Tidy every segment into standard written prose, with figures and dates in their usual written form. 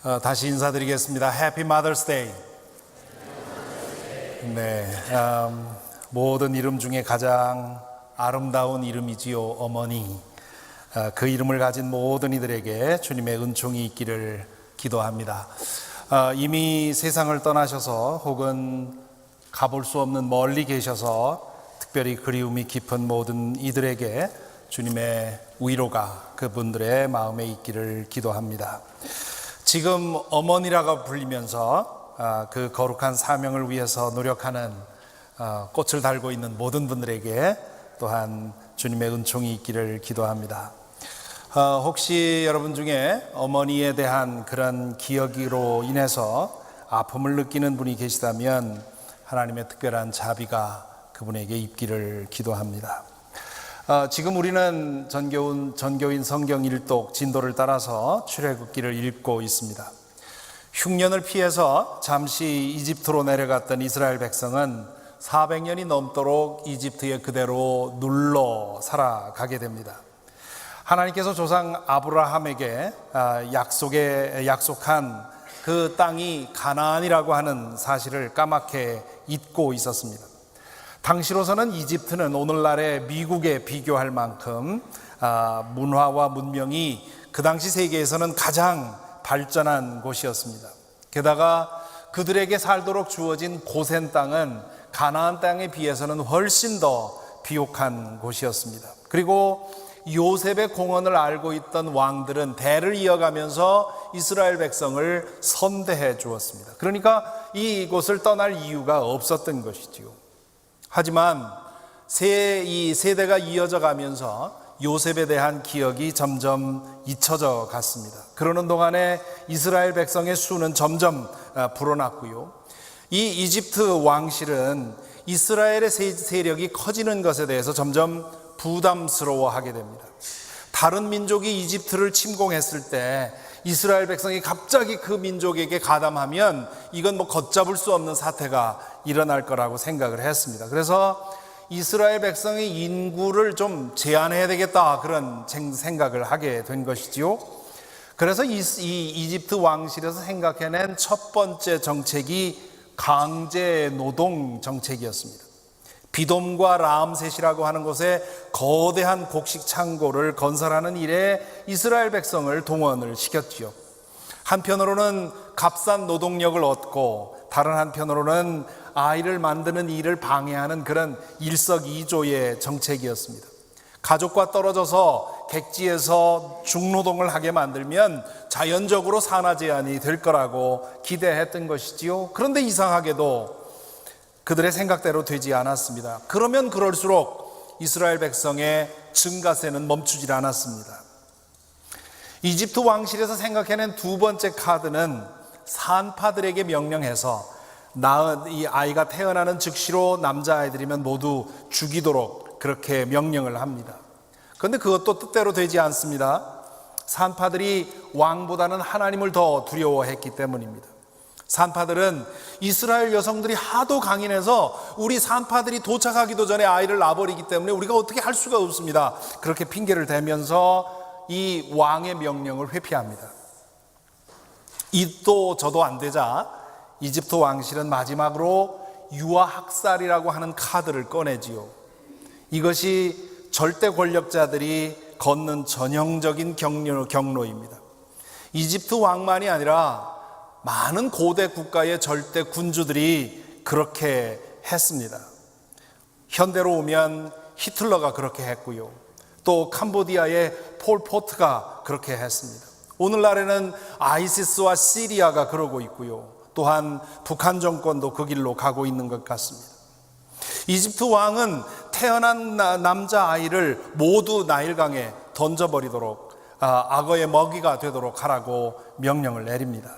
다시 인사드리겠습니다. Happy Mother's Day. 네, 모든 이름 중에 가장 아름다운 이름이지요, 어머니. 그 이름을 가진 모든 이들에게 주님의 은총이 있기를 기도합니다. 이미 세상을 떠나셔서 혹은 가볼 수 없는 멀리 계셔서 특별히 그리움이 깊은 모든 이들에게 주님의 위로가 그분들의 마음에 있기를 기도합니다. 지금 어머니라고 불리면서 그 거룩한 사명을 위해서 노력하는 꽃을 달고 있는 모든 분들에게 또한 주님의 은총이 있기를 기도합니다. 혹시 여러분 중에 어머니에 대한 그런 기억으로 인해서 아픔을 느끼는 분이 계시다면 하나님의 특별한 자비가 그분에게 있기를 기도합니다. 지금 우리는 전교인 성경 일독 진도를 따라서 출애굽기를 읽고 있습니다. 흉년을 피해서 잠시 이집트로 내려갔던 이스라엘 백성은 400년이 넘도록 이집트에 그대로 눌러 살아가게 됩니다. 하나님께서 조상 아브라함에게 약속한 그 땅이 가나안이라고 하는 사실을 까맣게 잊고 있었습니다. 당시로서는 이집트는 오늘날의 미국에 비교할 만큼 문화와 문명이 그 당시 세계에서는 가장 발전한 곳이었습니다. 게다가 그들에게 살도록 주어진 고센 땅은 가나안 땅에 비해서는 훨씬 더 비옥한 곳이었습니다. 그리고 요셉의 공헌을 알고 있던 왕들은 대를 이어가면서 이스라엘 백성을 선대해 주었습니다. 그러니까 이곳을 떠날 이유가 없었던 것이지요. 하지만 이 세대가 이어져 가면서 요셉에 대한 기억이 점점 잊혀져 갔습니다. 그러는 동안에 이스라엘 백성의 수는 점점 불어났고요. 이 이집트 왕실은 이스라엘의 세력이 커지는 것에 대해서 점점 부담스러워하게 됩니다. 다른 민족이 이집트를 침공했을 때 이스라엘 백성이 갑자기 그 민족에게 가담하면 이건 걷잡을 수 없는 사태가 일어날 거라고 생각을 했습니다. 그래서 이스라엘 백성의 인구를 좀 제한해야 되겠다, 그런 생각을 하게 된 것이지요. 그래서 이 이집트 왕실에서 생각해낸 첫 번째 정책이 강제 노동 정책이었습니다. 비돔과 라암셋이라고 하는 곳에 거대한 곡식 창고를 건설하는 일에 이스라엘 백성을 동원을 시켰지요. 한편으로는 값싼 노동력을 얻고 다른 한편으로는 아이를 만드는 일을 방해하는 그런 일석이조의 정책이었습니다. 가족과 떨어져서 객지에서 중노동을 하게 만들면 자연적으로 산화 제한이 될 거라고 기대했던 것이지요. 그런데 이상하게도 그들의 생각대로 되지 않았습니다. 그러면 그럴수록 이스라엘 백성의 증가세는 멈추질 않았습니다. 이집트 왕실에서 생각해낸 두 번째 카드는 산파들에게 명령해서 낳은 이 아이가 태어나는 즉시로 남자아이들이면 모두 죽이도록 그렇게 명령을 합니다. 그런데 그것도 뜻대로 되지 않습니다. 산파들이 왕보다는 하나님을 더 두려워했기 때문입니다. 산파들은 이스라엘 여성들이 하도 강인해서 우리 산파들이 도착하기도 전에 아이를 낳아버리기 때문에 우리가 어떻게 할 수가 없습니다. 그렇게 핑계를 대면서 이 왕의 명령을 회피합니다. 이도 저도 안 되자 이집트 왕실은 마지막으로 유아학살이라고 하는 카드를 꺼내지요. 이것이 절대 권력자들이 걷는 전형적인 경로입니다. 이집트 왕만이 아니라 많은 고대 국가의 절대 군주들이 그렇게 했습니다. 현대로 오면 히틀러가 그렇게 했고요. 또 캄보디아의 폴포트가 그렇게 했습니다. 오늘날에는 아이시스와 시리아가 그러고 있고요. 또한 북한 정권도 그 길로 가고 있는 것 같습니다. 이집트 왕은 태어난 남자아이를 모두 나일강에 던져버리도록 악어의 먹이가 되도록 하라고 명령을 내립니다.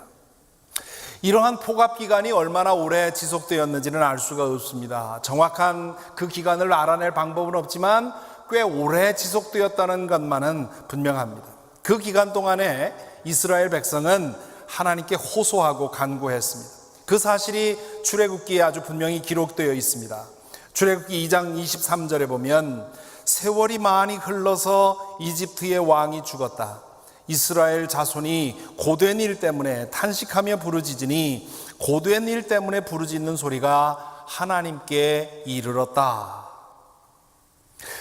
이러한 포갑기간이 얼마나 오래 지속되었는지는 알 수가 없습니다. 정확한 그 기간을 알아낼 방법은 없지만 꽤 오래 지속되었다는 것만은 분명합니다. 그 기간 동안에 이스라엘 백성은 하나님께 호소하고 간구했습니다. 그 사실이 출애굽기에 아주 분명히 기록되어 있습니다. 출애굽기 2장 23절에 보면 세월이 많이 흘러서 이집트의 왕이 죽었다. 이스라엘 자손이 고된 일 때문에 탄식하며 부르짖으니 고된 일 때문에 부르짖는 소리가 하나님께 이르렀다.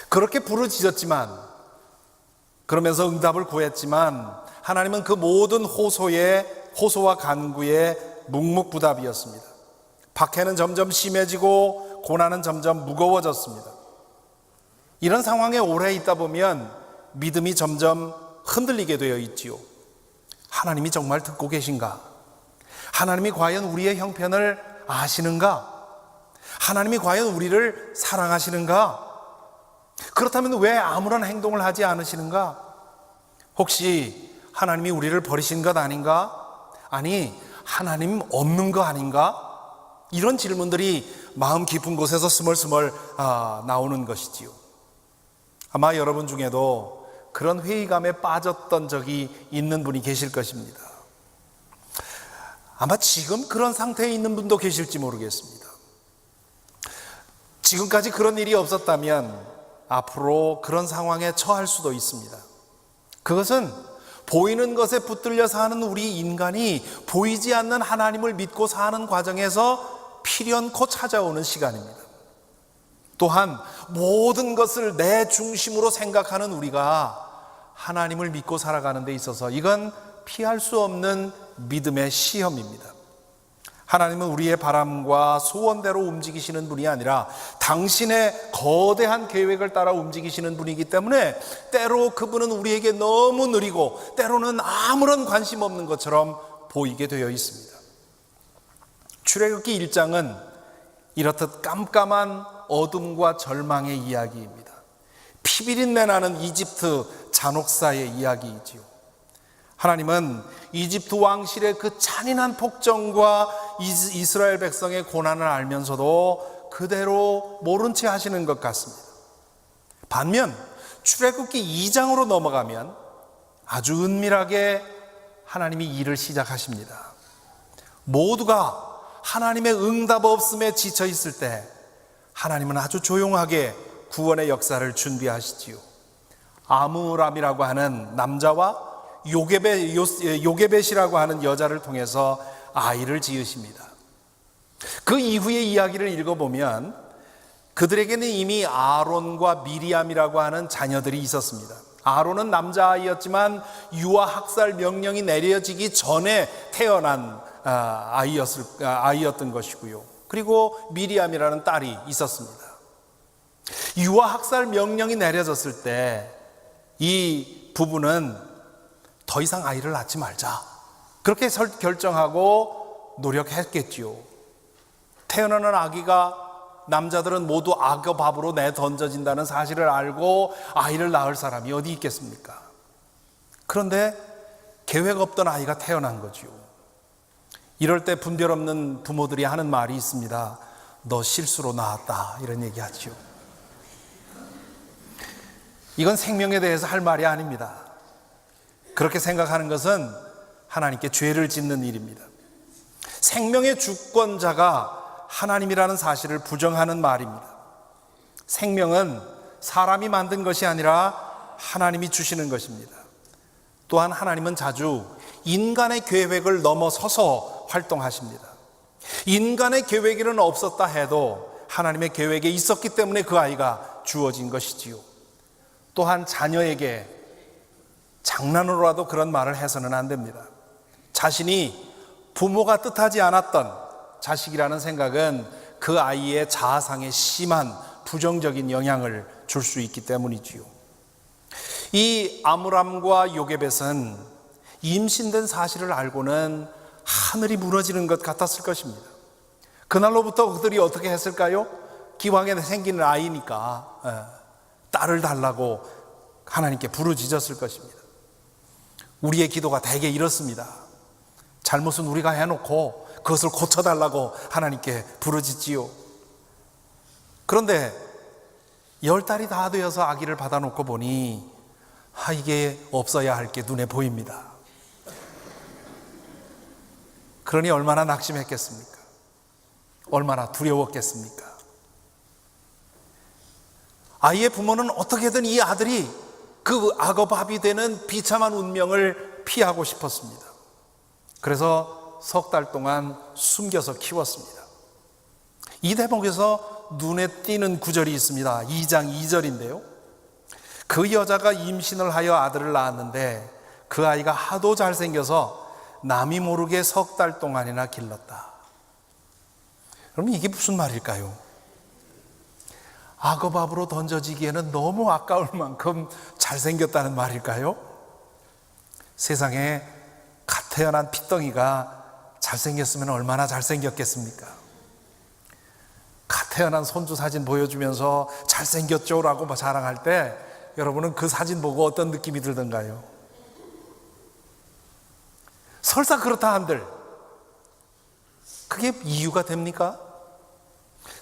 그렇게 부르짖었지만, 그러면서 응답을 구했지만 하나님은 그 모든 호소와 간구의 묵묵부답이었습니다. 박해는 점점 심해지고 고난은 점점 무거워졌습니다. 이런 상황에 오래 있다 보면 믿음이 점점 흔들리게 되어 있지요. 하나님이 정말 듣고 계신가? 하나님이 과연 우리의 형편을 아시는가? 하나님이 과연 우리를 사랑하시는가? 그렇다면 왜 아무런 행동을 하지 않으시는가? 혹시 하나님이 우리를 버리신 것 아닌가? 아니, 하나님 없는 거 아닌가? 이런 질문들이 마음 깊은 곳에서 스멀스멀 나오는 것이지요. 아마 여러분 중에도 그런 회의감에 빠졌던 적이 있는 분이 계실 것입니다. 아마 지금 그런 상태에 있는 분도 계실지 모르겠습니다. 지금까지 그런 일이 없었다면 앞으로 그런 상황에 처할 수도 있습니다. 그것은 보이는 것에 붙들려 사는 우리 인간이 보이지 않는 하나님을 믿고 사는 과정에서 필연코 찾아오는 시간입니다. 또한 모든 것을 내 중심으로 생각하는 우리가 하나님을 믿고 살아가는 데 있어서 이건 피할 수 없는 믿음의 시험입니다. 하나님은 우리의 바람과 소원대로 움직이시는 분이 아니라 당신의 거대한 계획을 따라 움직이시는 분이기 때문에 때로 그분은 우리에게 너무 느리고 때로는 아무런 관심 없는 것처럼 보이게 되어 있습니다. 출애굽기 1장은 이렇듯 깜깜한 어둠과 절망의 이야기입니다. 피비린내 나는 이집트 잔혹사의 이야기이지요. 하나님은 이집트 왕실의 그 잔인한 폭정과 이스라엘 백성의 고난을 알면서도 그대로 모른 채 하시는 것 같습니다. 반면 출애굽기 2장으로 넘어가면 아주 은밀하게 하나님이 일을 시작하십니다. 모두가 하나님의 응답 없음에 지쳐 있을 때 하나님은 아주 조용하게 구원의 역사를 준비하시지요. 아므람이라고 하는 남자와 요게벳이라고 하는 여자를 통해서 아이를 지으십니다. 그 이후의 이야기를 읽어보면 그들에게는 이미 아론과 미리암이라고 하는 자녀들이 있었습니다. 아론은 남자아이였지만 유아 학살 명령이 내려지기 전에 태어난 아이였던 것이고요. 그리고 미리암이라는 딸이 있었습니다. 유아 학살 명령이 내려졌을 때 이 부부는 더 이상 아이를 낳지 말자, 그렇게 결정하고 노력했겠지요. 태어나는 아기가 남자들은 모두 악어 밥으로 내던져진다는 사실을 알고 아이를 낳을 사람이 어디 있겠습니까? 그런데 계획 없던 아이가 태어난 거죠. 이럴 때 분별 없는 부모들이 하는 말이 있습니다. 너 실수로 낳았다, 이런 얘기하죠. 이건 생명에 대해서 할 말이 아닙니다. 그렇게 생각하는 것은 하나님께 죄를 짓는 일입니다. 생명의 주권자가 하나님이라는 사실을 부정하는 말입니다. 생명은 사람이 만든 것이 아니라 하나님이 주시는 것입니다. 또한 하나님은 자주 인간의 계획을 넘어서서 활동하십니다. 인간의 계획에는 없었다 해도 하나님의 계획에 있었기 때문에 그 아이가 주어진 것이지요. 또한 자녀에게 장난으로라도 그런 말을 해서는 안 됩니다. 자신이 부모가 뜻하지 않았던 자식이라는 생각은 그 아이의 자아상에 심한 부정적인 영향을 줄 수 있기 때문이지요. 이 아므람과 요게벳은 임신된 사실을 알고는 하늘이 무너지는 것 같았을 것입니다. 그날로부터 그들이 어떻게 했을까요? 기왕에 생기는 아이니까 딸을 달라고 하나님께 부르짖었을 것입니다. 우리의 기도가 대개 이렇습니다. 잘못은 우리가 해놓고 그것을 고쳐달라고 하나님께 부르짖지요. 그런데 10달이 다 되어서 아기를 받아놓고 보니 이게 없어야 할 게 눈에 보입니다. 그러니 얼마나 낙심했겠습니까? 얼마나 두려웠겠습니까? 아이의 부모는 어떻게든 이 아들이 그 악어밥이 되는 비참한 운명을 피하고 싶었습니다. 그래서 석 달 동안 숨겨서 키웠습니다. 이 대목에서 눈에 띄는 구절이 있습니다. 2장 2절인데요. 그 여자가 임신을 하여 아들을 낳았는데 그 아이가 하도 잘생겨서 남이 모르게 석 달 동안이나 길렀다. 그럼 이게 무슨 말일까요? 악어밥으로 던져지기에는 너무 아까울 만큼 잘생겼다는 말일까요? 세상에 갓 태어난 핏덩이가 잘생겼으면 얼마나 잘생겼겠습니까? 갓 태어난 손주 사진 보여주면서 잘생겼죠? 라고 자랑할 때 여러분은 그 사진 보고 어떤 느낌이 들던가요? 설사 그렇다 한들 그게 이유가 됩니까?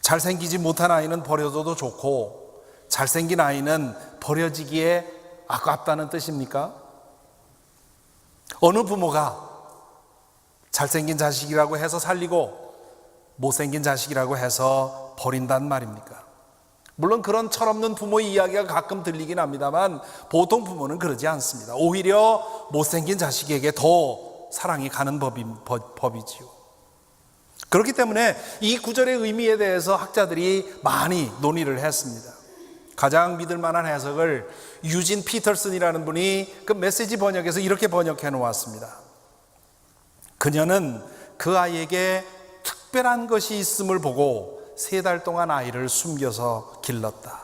잘생기지 못한 아이는 버려둬도 좋고 잘생긴 아이는 버려지기에 아깝다는 뜻입니까? 어느 부모가 잘생긴 자식이라고 해서 살리고 못생긴 자식이라고 해서 버린단 말입니까? 물론 그런 철없는 부모의 이야기가 가끔 들리긴 합니다만 보통 부모는 그러지 않습니다. 오히려 못생긴 자식에게 더 사랑이 가는 법이지요. 그렇기 때문에 이 구절의 의미에 대해서 학자들이 많이 논의를 했습니다. 가장 믿을 만한 해석을 유진 피터슨이라는 분이 그 메시지 번역에서 이렇게 번역해 놓았습니다. 그녀는 그 아이에게 특별한 것이 있음을 보고 3달 동안 아이를 숨겨서 길렀다.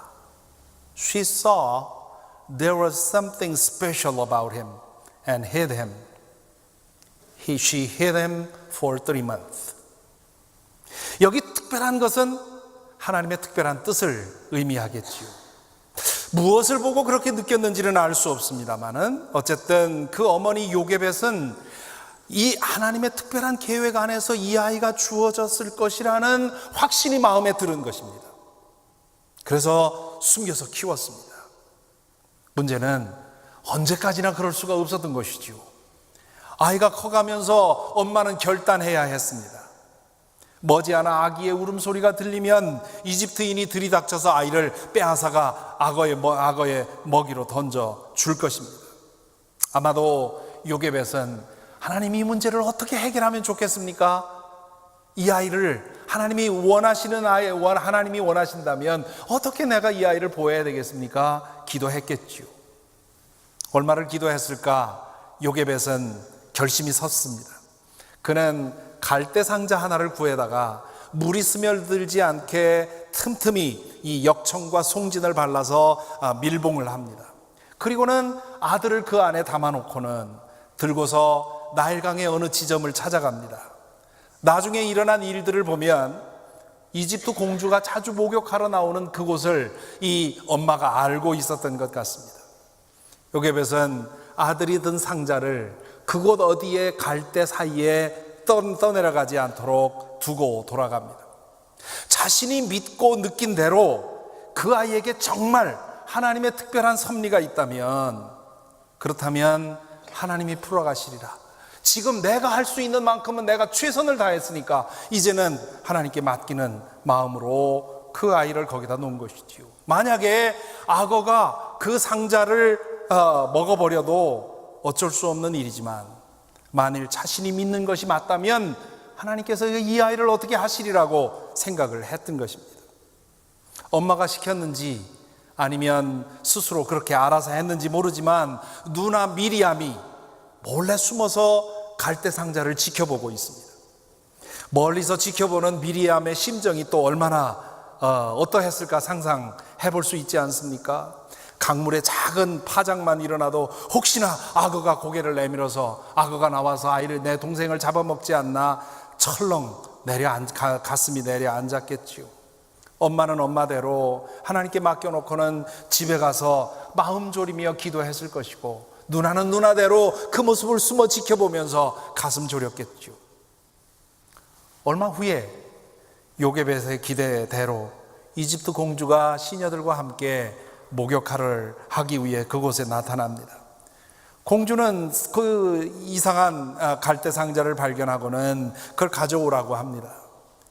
She saw there was something special about him and hid him. She hid him for 3 months. 여기 특별한 것은 하나님의 특별한 뜻을 의미하겠지요. 무엇을 보고 그렇게 느꼈는지는 알 수 없습니다만은 어쨌든 그 어머니 요게벳은 이 하나님의 특별한 계획 안에서 이 아이가 주어졌을 것이라는 확신이 마음에 들은 것입니다. 그래서 숨겨서 키웠습니다. 문제는 언제까지나 그럴 수가 없었던 것이지요. 아이가 커가면서 엄마는 결단해야 했습니다. 머지않아 아기의 울음소리가 들리면 이집트인이 들이닥쳐서 아이를 빼앗아가 악어의 먹이로 던져 줄 것입니다. 아마도 요게벳은 하나님이 이 문제를 어떻게 해결하면 좋겠습니까? 이 아이를 하나님이 원하신다면 어떻게 내가 이 아이를 보호해야 되겠습니까? 기도했겠지요. 얼마를 기도했을까? 요게벳은 결심이 섰습니다. 그는 갈대 상자 하나를 구해다가 물이 스며들지 않게 틈틈이 이 역청과 송진을 발라서 밀봉을 합니다. 그리고는 아들을 그 안에 담아놓고는 들고서 나일강의 어느 지점을 찾아갑니다. 나중에 일어난 일들을 보면 이집트 공주가 자주 목욕하러 나오는 그곳을 이 엄마가 알고 있었던 것 같습니다. 요게벳은 아들이 든 상자를 그곳 어디에 갈대 사이에 떠내려가지 않도록 두고 돌아갑니다. 자신이 믿고 느낀 대로 그 아이에게 정말 하나님의 특별한 섭리가 있다면 그렇다면 하나님이 풀어가시리라. 지금 내가 할 수 있는 만큼은 내가 최선을 다했으니까 이제는 하나님께 맡기는 마음으로 그 아이를 거기다 놓은 것이지요. 만약에 악어가 그 상자를 먹어버려도 어쩔 수 없는 일이지만 만일 자신이 믿는 것이 맞다면 하나님께서 이 아이를 어떻게 하시리라고 생각을 했던 것입니다. 엄마가 시켰는지 아니면 스스로 그렇게 알아서 했는지 모르지만 누나 미리암이 몰래 숨어서 갈대 상자를 지켜보고 있습니다. 멀리서 지켜보는 미리암의 심정이 또 얼마나 어떠했을까 상상해 볼 수 있지 않습니까? 강물에 작은 파장만 일어나도 혹시나 악어가 고개를 내밀어서 악어가 나와서 아이를 내 동생을 잡아먹지 않나 철렁 가슴이 내려앉았겠지요. 엄마는 엄마대로 하나님께 맡겨놓고는 집에 가서 마음 졸이며 기도했을 것이고 누나는 누나대로 그 모습을 숨어 지켜보면서 가슴 졸였겠죠. 얼마 후에 요게벳의 기대대로 이집트 공주가 시녀들과 함께 목욕하러 하기 위해 그곳에 나타납니다. 공주는 그 이상한 갈대 상자를 발견하고는 그걸 가져오라고 합니다.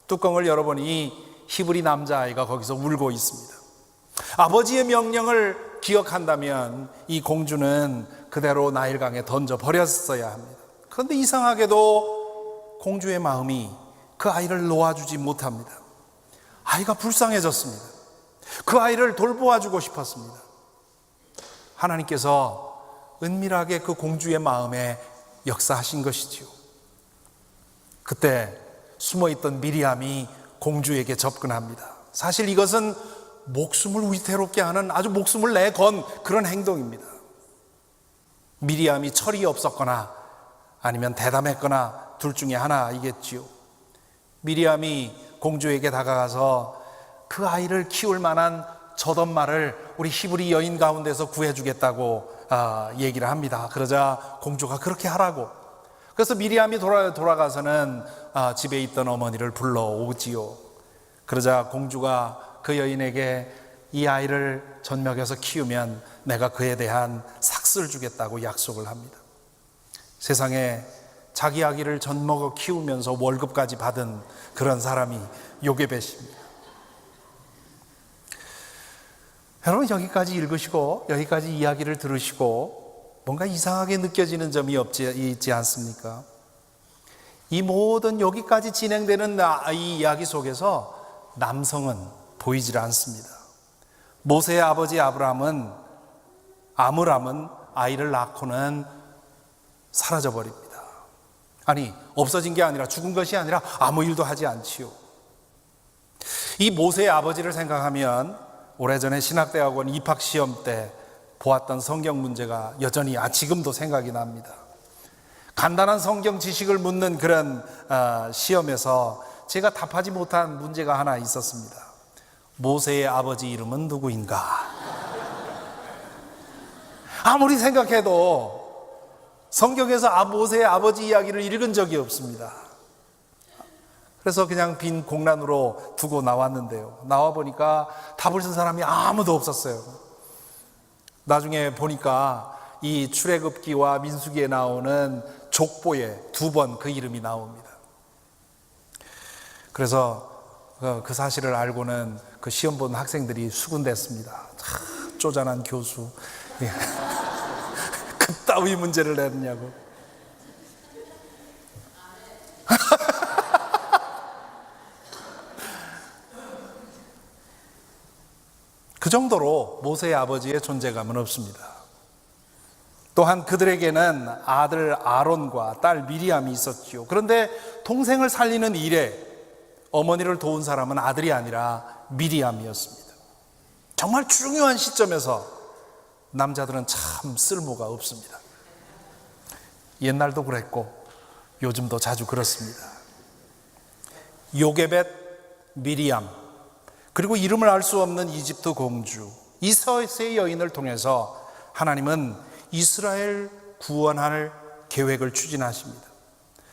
뚜껑을 열어보니 히브리 남자아이가 거기서 울고 있습니다. 아버지의 명령을 기억한다면 이 공주는 그대로 나일강에 던져 버렸어야 합니다. 그런데 이상하게도 공주의 마음이 그 아이를 놓아주지 못합니다. 아이가 불쌍해졌습니다. 그 아이를 돌보아주고 싶었습니다. 하나님께서 은밀하게 그 공주의 마음에 역사하신 것이지요. 그때 숨어있던 미리암이 공주에게 접근합니다. 사실 이것은 목숨을 위태롭게 하는 아주 목숨을 내건 그런 행동입니다. 미리암이 철이 없었거나 아니면 대담했거나 둘 중에 하나이겠지요. 미리암이 공주에게 다가가서 그 아이를 키울 만한 젖엄마를 우리 히브리 여인 가운데서 구해주겠다고 얘기를 합니다. 그러자 공주가 그렇게 하라고. 그래서 미리암이 돌아가서는 집에 있던 어머니를 불러오지요. 그러자 공주가 그 여인에게 이 아이를 젖먹여서 키우면 내가 그에 대한 삭슬 주겠다고 약속을 합니다. 세상에 자기 아기를 젖먹어 키우면서 월급까지 받은 그런 사람이 요게벳입니다. 여러분, 여기까지 읽으시고 여기까지 이야기를 들으시고 뭔가 이상하게 느껴지는 점이 있지 않습니까? 이 모든 여기까지 진행되는 이 이야기 속에서 남성은 보이질 않습니다. 모세의 아버지 아므람은 아이를 낳고는 사라져버립니다. 아니, 없어진 게 아니라, 죽은 것이 아니라 아무 일도 하지 않지요. 이 모세의 아버지를 생각하면 오래전에 신학대학원 입학시험 때 보았던 성경 문제가 여전히 지금도 생각이 납니다. 간단한 성경 지식을 묻는 그런 시험에서 제가 답하지 못한 문제가 하나 있었습니다. 모세의 아버지 이름은 누구인가? 아무리 생각해도 성경에서 모세의 아버지 이야기를 읽은 적이 없습니다. 그래서 그냥 빈 공란으로 두고 나왔는데요. 나와 보니까 답을 쓴 사람이 아무도 없었어요. 나중에 보니까 이 출애굽기와 민수기에 나오는 족보에 2번 그 이름이 나옵니다. 그래서 그 사실을 알고는 그 시험 본 학생들이 수군댔습니다. 쪼잔한 교수. 그따위 문제를 내느냐고. 그 정도로 모세의 아버지의 존재감은 없습니다. 또한 그들에게는 아들 아론과 딸 미리암이 있었지요. 그런데 동생을 살리는 일에 어머니를 도운 사람은 아들이 아니라 미리암이었습니다. 정말 중요한 시점에서 남자들은 참 쓸모가 없습니다. 옛날도 그랬고 요즘도 자주 그렇습니다. 요게벳, 미리암, 그리고 이름을 알 수 없는 이집트 공주, 이 세 여인을 통해서 하나님은 이스라엘 구원할 계획을 추진하십니다.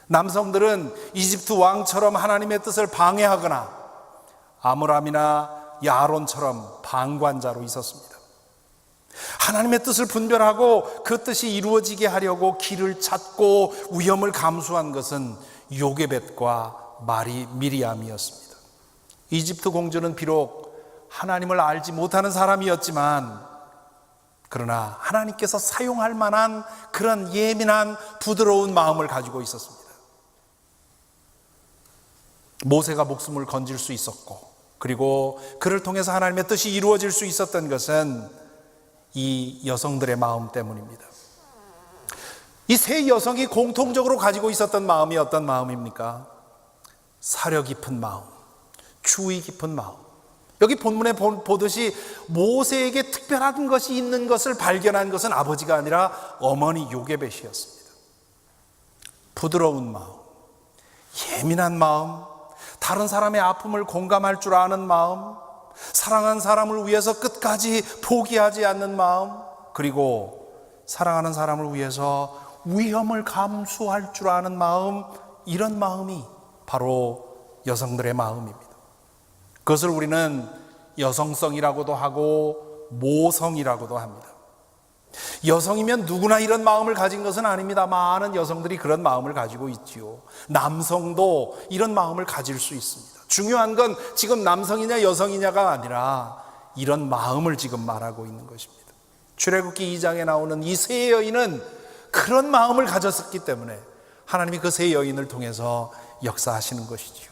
남성들은 이집트 왕처럼 하나님의 뜻을 방해하거나 아므람이나 야론처럼 방관자로 있었습니다. 하나님의 뜻을 분별하고 그 뜻이 이루어지게 하려고 길을 찾고 위험을 감수한 것은 요게벳과 미리암이었습니다. 이집트 공주는 비록 하나님을 알지 못하는 사람이었지만 그러나 하나님께서 사용할 만한 그런 예민한 부드러운 마음을 가지고 있었습니다. 모세가 목숨을 건질 수 있었고 그리고 그를 통해서 하나님의 뜻이 이루어질 수 있었던 것은 이 여성들의 마음 때문입니다. 이 세 여성이 공통적으로 가지고 있었던 마음이 어떤 마음입니까? 사려 깊은 마음, 주의 깊은 마음. 여기 본문에 보듯이 모세에게 특별한 것이 있는 것을 발견한 것은 아버지가 아니라 어머니 요게벳이었습니다. 부드러운 마음, 예민한 마음, 다른 사람의 아픔을 공감할 줄 아는 마음, 사랑하는 사람을 위해서 끝까지 포기하지 않는 마음, 그리고 사랑하는 사람을 위해서 위험을 감수할 줄 아는 마음, 이런 마음이 바로 여성들의 마음입니다. 그것을 우리는 여성성이라고도 하고 모성이라고도 합니다. 여성이면 누구나 이런 마음을 가진 것은 아닙니다. 많은 여성들이 그런 마음을 가지고 있지요. 남성도 이런 마음을 가질 수 있습니다. 중요한 건 지금 남성이냐 여성이냐가 아니라 이런 마음을 지금 말하고 있는 것입니다. 출애굽기 2장에 나오는 이 세 여인은 그런 마음을 가졌었기 때문에 하나님이 그 세 여인을 통해서 역사하시는 것이지요.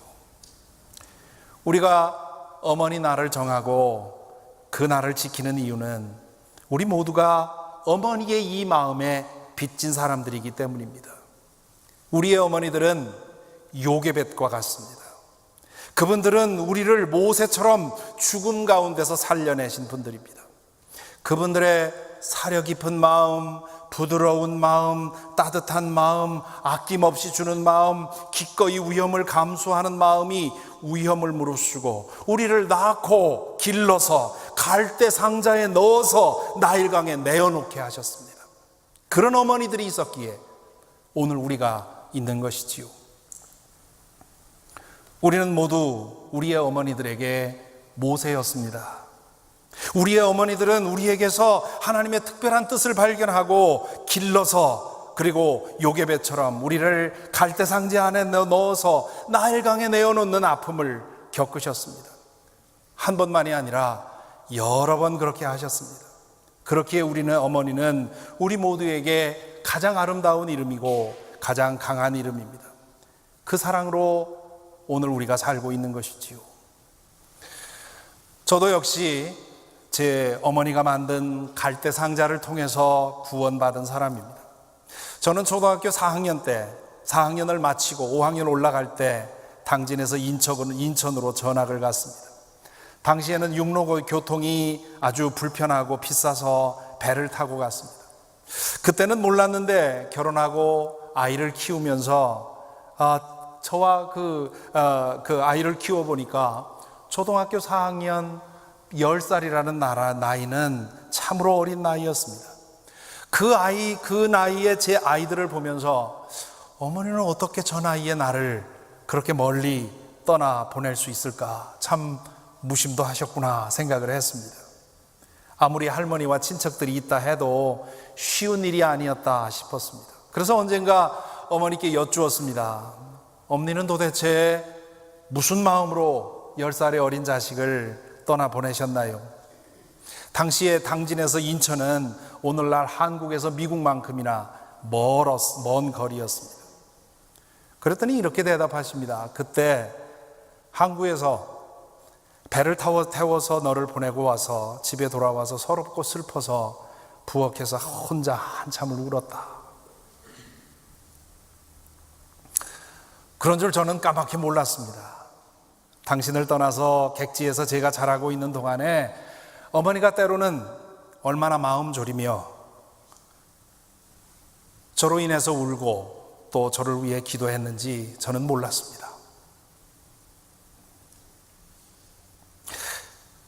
우리가 어머니 날을 정하고 그 날을 지키는 이유는 우리 모두가 어머니의 이 마음에 빚진 사람들이기 때문입니다. 우리의 어머니들은 요게벳과 같습니다. 그분들은 우리를 모세처럼 죽음 가운데서 살려내신 분들입니다. 그분들의 사려 깊은 마음, 부드러운 마음, 따뜻한 마음, 아낌없이 주는 마음, 기꺼이 위험을 감수하는 마음이 위험을 무릅쓰고 우리를 낳고 길러서 갈대 상자에 넣어서 나일강에 내어놓게 하셨습니다. 그런 어머니들이 있었기에 오늘 우리가 있는 것이지요. 우리는 모두 우리의 어머니들에게 모세였습니다. 우리의 어머니들은 우리에게서 하나님의 특별한 뜻을 발견하고 길러서 그리고 요게벳처럼 우리를 갈대 상자 안에 넣어서 나일강에 내어놓는 아픔을 겪으셨습니다. 한 번만이 아니라 여러 번 그렇게 하셨습니다. 그렇기에 우리는 어머니는 우리 모두에게 가장 아름다운 이름이고 가장 강한 이름입니다. 그 사랑으로 오늘 우리가 살고 있는 것이지요. 저도 역시 제 어머니가 만든 갈대 상자를 통해서 구원받은 사람입니다. 저는 초등학교 4학년 때 4학년을 마치고 5학년 올라갈 때 당진에서 인천으로 전학을 갔습니다. 당시에는 육로 교통이 아주 불편하고 비싸서 배를 타고 갔습니다. 그때는 몰랐는데 결혼하고 아이를 키우면서 저와 그 아이를 키워보니까 초등학교 4학년 10살이라는 나이는 참으로 어린 나이였습니다. 그 나이에 제 아이들을 보면서 어머니는 어떻게 저 나이에 나를 그렇게 멀리 떠나 보낼 수 있을까? 참 무심도 하셨구나 생각을 했습니다. 아무리 할머니와 친척들이 있다 해도 쉬운 일이 아니었다 싶었습니다. 그래서 언젠가 어머니께 여쭈었습니다. 어머니는 도대체 무슨 마음으로 10살의 어린 자식을 떠나보내셨나요? 당시에 당진에서 인천은 오늘날 한국에서 미국만큼이나 먼 거리였습니다. 그랬더니 이렇게 대답하십니다. 그때 항구에서 배를 태워서 너를 보내고 와서 집에 돌아와서 서럽고 슬퍼서 부엌에서 혼자 한참을 울었다. 그런 줄 저는 까맣게 몰랐습니다. 당신을 떠나서 객지에서 제가 자라고 있는 동안에 어머니가 때로는 얼마나 마음 졸이며 저로 인해서 울고 또 저를 위해 기도했는지 저는 몰랐습니다.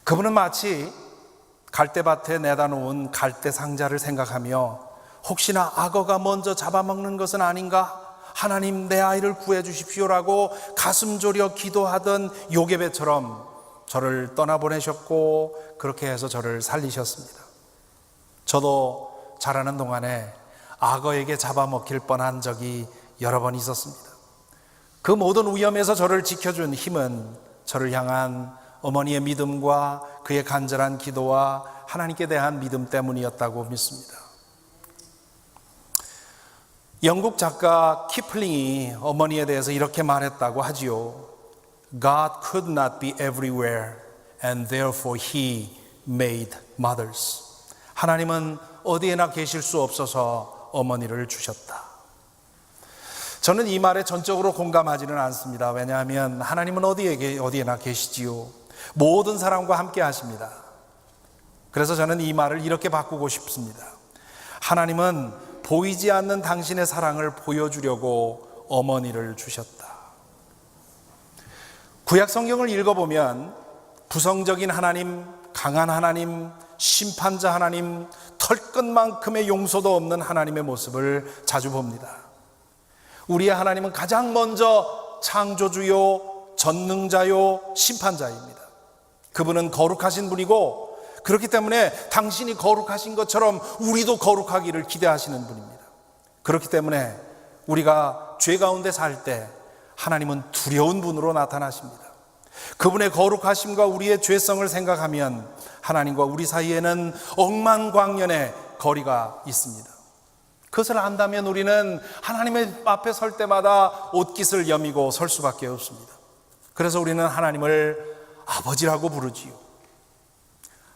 그분은 마치 갈대밭에 내다 놓은 갈대 상자를 생각하며 혹시나 악어가 먼저 잡아먹는 것은 아닌가? 하나님 내 아이를 구해 주십시오라고 가슴 졸여 기도하던 요게벳처럼 저를 떠나보내셨고 그렇게 해서 저를 살리셨습니다. 저도 자라는 동안에 악어에게 잡아먹힐 뻔한 적이 여러 번 있었습니다. 그 모든 위험에서 저를 지켜준 힘은 저를 향한 어머니의 믿음과 그의 간절한 기도와 하나님께 대한 믿음 때문이었다고 믿습니다. 영국 작가 키플링이 어머니에 대해서 이렇게 말했다고 하지요. God could not be everywhere and therefore He made mothers. 하나님은 어디에나 계실 수 없어서 어머니를 주셨다. 저는 이 말에 전적으로 공감하지는 않습니다. 왜냐하면 하나님은 어디에나 계시지요. 모든 사람과 함께 하십니다. 그래서 저는 이 말을 이렇게 바꾸고 싶습니다. 하나님은 보이지 않는 당신의 사랑을 보여주려고 어머니를 주셨다. 구약 성경을 읽어보면 부성적인 하나님, 강한 하나님, 심판자 하나님, 털끝만큼의 용서도 없는 하나님의 모습을 자주 봅니다. 우리의 하나님은 가장 먼저 창조주요, 전능자요, 심판자입니다. 그분은 거룩하신 분이고 그렇기 때문에 당신이 거룩하신 것처럼 우리도 거룩하기를 기대하시는 분입니다. 그렇기 때문에 우리가 죄 가운데 살 때 하나님은 두려운 분으로 나타나십니다. 그분의 거룩하심과 우리의 죄성을 생각하면 하나님과 우리 사이에는 억만광년의 거리가 있습니다. 그것을 안다면 우리는 하나님의 앞에 설 때마다 옷깃을 여미고 설 수밖에 없습니다. 그래서 우리는 하나님을 아버지라고 부르지요.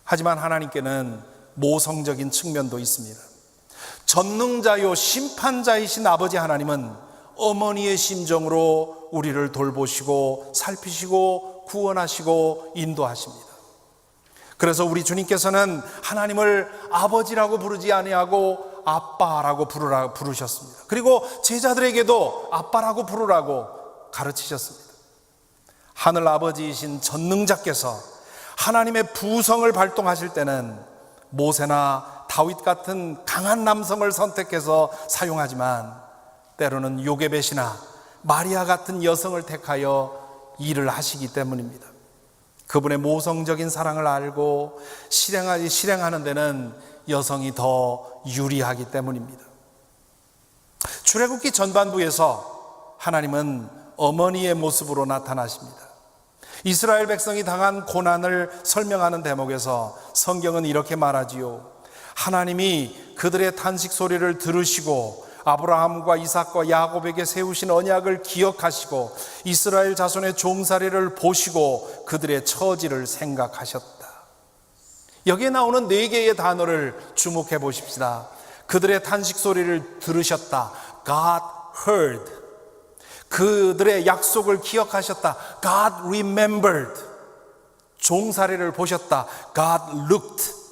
하지만 하나님께는 모성적인 측면도 있습니다. 전능자요 심판자이신 아버지 하나님은 어머니의 심정으로 우리를 돌보시고 살피시고 구원하시고 인도하십니다. 그래서 우리 주님께서는 하나님을 아버지라고 부르지 아니하고 아빠라고 부르셨습니다. 그리고 제자들에게도 아빠라고 부르라고 가르치셨습니다. 하늘 아버지이신 전능자께서 하나님의 부성을 발동하실 때는 모세나 다윗 같은 강한 남성을 선택해서 사용하지만 때로는 요게벳이나 마리아 같은 여성을 택하여 일을 하시기 때문입니다. 그분의 모성적인 사랑을 알고 실행하는 데는 여성이 더 유리하기 때문입니다. 출애굽기 전반부에서 하나님은 어머니의 모습으로 나타나십니다. 이스라엘 백성이 당한 고난을 설명하는 대목에서 성경은 이렇게 말하지요. 하나님이 그들의 탄식 소리를 들으시고 아브라함과 이삭과 야곱에게 세우신 언약을 기억하시고 이스라엘 자손의 종살이를 보시고 그들의 처지를 생각하셨다. 여기에 나오는 4개의 단어를 주목해 보십시다. 그들의 탄식 소리를 들으셨다. God heard. 그들의 약속을 기억하셨다. God remembered. 종살이를 보셨다. God looked.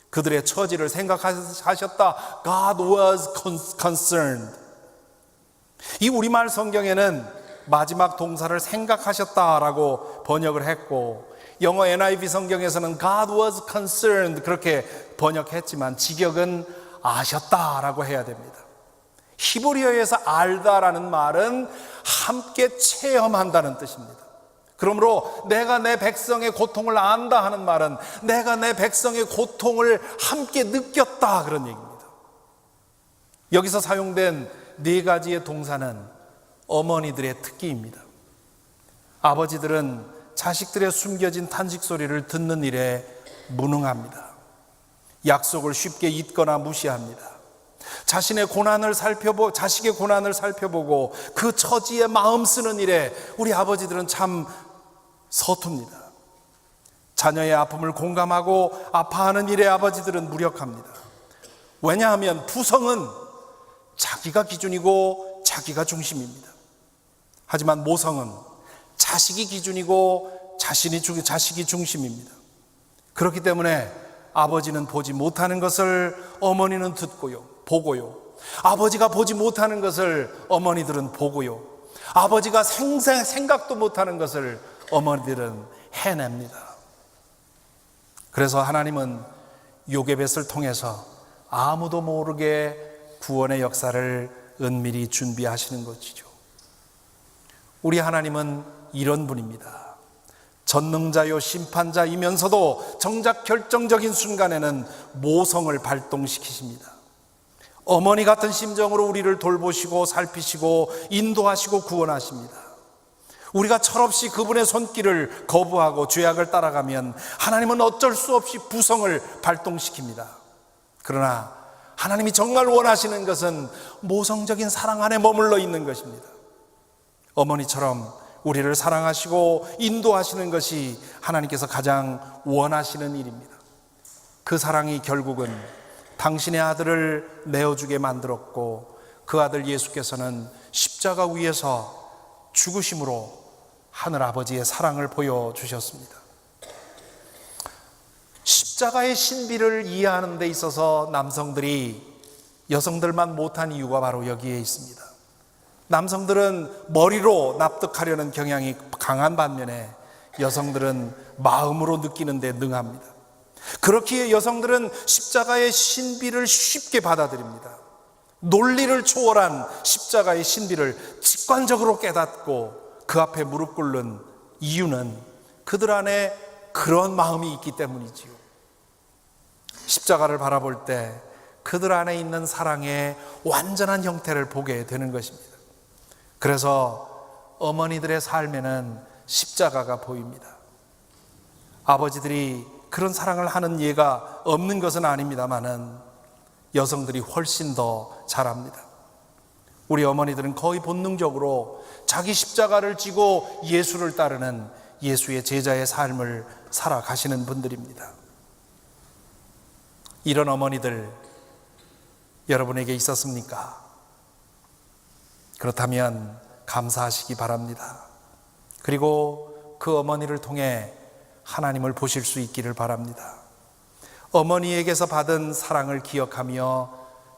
그들의 처지를 생각하셨다. God was concerned. 이 우리말 성경에는 마지막 동사를 생각하셨다라고 번역을 했고, 영어 NIV 성경에서는 God was concerned 그렇게 번역했지만 직역은 아셨다라고 해야 됩니다. 히브리어에서 알다라는 말은 함께 체험한다는 뜻입니다. 그러므로 내가 내 백성의 고통을 안다 하는 말은 내가 내 백성의 고통을 함께 느꼈다 그런 얘기입니다. 여기서 사용된 4가지의 동사는 어머니들의 특기입니다. 아버지들은 자식들의 숨겨진 탄식 소리를 듣는 일에 무능합니다. 약속을 쉽게 잊거나 무시합니다. 자식의 고난을 살펴보고 그 처지에 마음 쓰는 일에 우리 아버지들은 참 서툽니다. 자녀의 아픔을 공감하고 아파하는 일에 아버지들은 무력합니다. 왜냐하면 부성은 자기가 기준이고 자기가 중심입니다. 하지만 모성은 자식이 기준이고 자식이 중심입니다. 그렇기 때문에 아버지는 보지 못하는 것을 어머니는 보고요. 아버지가 보지 못하는 것을 어머니들은 보고요. 아버지가 생각도 못하는 것을 어머니들은 해냅니다. 그래서 하나님은 요게벳을 통해서 아무도 모르게 구원의 역사를 은밀히 준비하시는 것이죠. 우리 하나님은 이런 분입니다. 전능자요 심판자이면서도 정작 결정적인 순간에는 모성을 발동시키십니다. 어머니 같은 심정으로 우리를 돌보시고 살피시고 인도하시고 구원하십니다. 우리가 철없이 그분의 손길을 거부하고 죄악을 따라가면 하나님은 어쩔 수 없이 부성을 발동시킵니다. 그러나 하나님이 정말 원하시는 것은 모성적인 사랑 안에 머물러 있는 것입니다. 어머니처럼 우리를 사랑하시고 인도하시는 것이 하나님께서 가장 원하시는 일입니다. 그 사랑이 결국은 당신의 아들을 내어주게 만들었고 그 아들 예수께서는 십자가 위에서 죽으심으로 하늘아버지의 사랑을 보여주셨습니다. 십자가의 신비를 이해하는 데 있어서 남성들이 여성들만 못한 이유가 바로 여기에 있습니다. 남성들은 머리로 납득하려는 경향이 강한 반면에 여성들은 마음으로 느끼는 데 능합니다. 그렇기에 여성들은 십자가의 신비를 쉽게 받아들입니다. 논리를 초월한 십자가의 신비를 직관적으로 깨닫고 그 앞에 무릎 꿇는 이유는 그들 안에 그런 마음이 있기 때문이지요. 십자가를 바라볼 때 그들 안에 있는 사랑의 완전한 형태를 보게 되는 것입니다. 그래서 어머니들의 삶에는 십자가가 보입니다. 아버지들이 그런 사랑을 하는 예가 없는 것은 아닙니다만은 여성들이 훨씬 더 잘합니다. 우리 어머니들은 거의 본능적으로 자기 십자가를 지고 예수를 따르는 예수의 제자의 삶을 살아가시는 분들입니다. 이런 어머니들 여러분에게 있었습니까? 그렇다면 감사하시기 바랍니다. 그리고 그 어머니를 통해 하나님을 보실 수 있기를 바랍니다. 어머니에게서 받은 사랑을 기억하며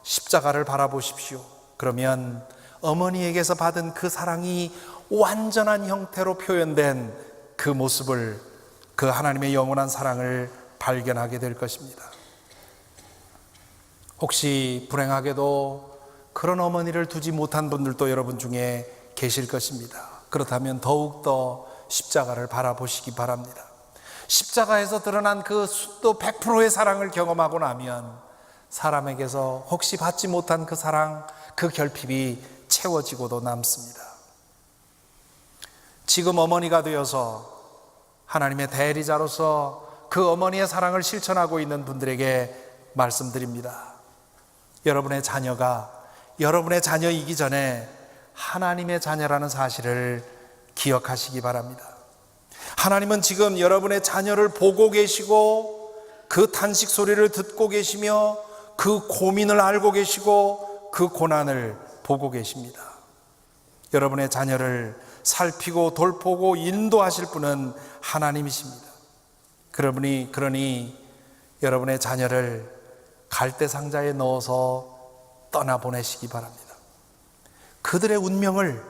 십자가를 바라보십시오. 그러면 어머니에게서 받은 그 사랑이 완전한 형태로 표현된 그 모습을, 그 하나님의 영원한 사랑을 발견하게 될 것입니다. 혹시 불행하게도 그런 어머니를 두지 못한 분들도 여러분 중에 계실 것입니다. 그렇다면 더욱더 십자가를 바라보시기 바랍니다. 십자가에서 드러난 그 순도 100%의 사랑을 경험하고 나면 사람에게서 혹시 받지 못한 그 사랑, 그 결핍이 채워지고도 남습니다. 지금 어머니가 되어서 하나님의 대리자로서 그 어머니의 사랑을 실천하고 있는 분들에게 말씀드립니다. 여러분의 자녀가 여러분의 자녀이기 전에 하나님의 자녀라는 사실을 기억하시기 바랍니다. 하나님은 지금 여러분의 자녀를 보고 계시고 그 탄식 소리를 듣고 계시며 그 고민을 알고 계시고 그 고난을 보고 계십니다. 여러분의 자녀를 살피고 돌보고 인도하실 분은 하나님이십니다. 그러니 여러분의 자녀를 갈대 상자에 넣어서 떠나보내시기 바랍니다. 그들의 운명을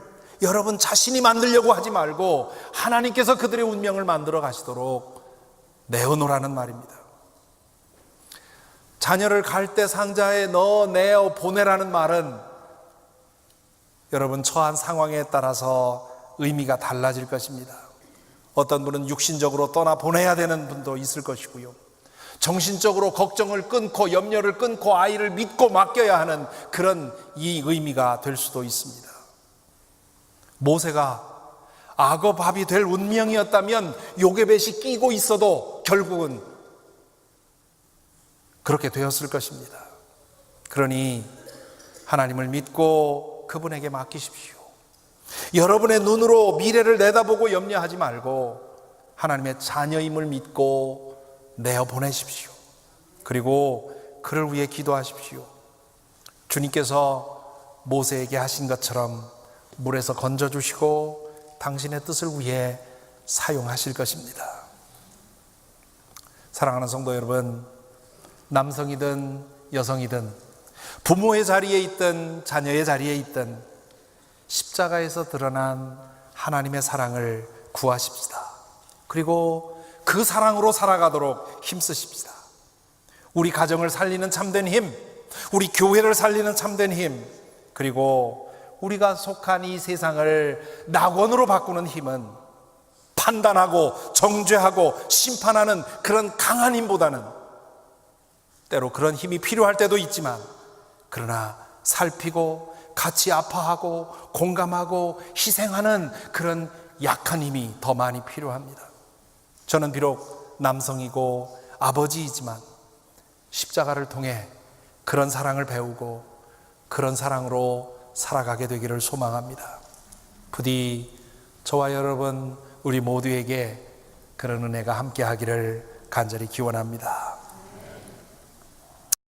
여러분 자신이 만들려고 하지 말고 하나님께서 그들의 운명을 만들어 가시도록 내어놓으라는 말입니다. 자녀를 갈대 상자에 내어 보내라는 말은 여러분 처한 상황에 따라서 의미가 달라질 것입니다. 어떤 분은 육신적으로 떠나보내야 되는 분도 있을 것이고요, 정신적으로 걱정을 끊고 염려를 끊고 아이를 믿고 맡겨야 하는 그런 이 의미가 될 수도 있습니다. 모세가 악어밥이 될 운명이었다면 요게벳이 끼고 있어도 결국은 그렇게 되었을 것입니다. 그러니 하나님을 믿고 그분에게 맡기십시오. 여러분의 눈으로 미래를 내다보고 염려하지 말고 하나님의 자녀임을 믿고 내어보내십시오. 그리고 그를 위해 기도하십시오. 주님께서 모세에게 하신 것처럼 물에서 건져주시고 당신의 뜻을 위해 사용하실 것입니다. 사랑하는 성도 여러분, 남성이든 여성이든 부모의 자리에 있든 자녀의 자리에 있든 십자가에서 드러난 하나님의 사랑을 구하십시다. 그리고 그 사랑으로 살아가도록 힘쓰십시다. 우리 가정을 살리는 참된 힘, 우리 교회를 살리는 참된 힘, 그리고 우리가 속한 이 세상을 낙원으로 바꾸는 힘은 판단하고 정죄하고 심판하는 그런 강한 힘보다는, 때로 그런 힘이 필요할 때도 있지만, 그러나 살피고 같이 아파하고 공감하고 희생하는 그런 약한 힘이 더 많이 필요합니다. 저는 비록 남성이고 아버지이지만 십자가를 통해 그런 사랑을 배우고 그런 사랑으로 살아가게 되기를 소망합니다. 부디 저와 여러분 우리 모두에게 그런 은혜가 함께 하기를 간절히 기원합니다.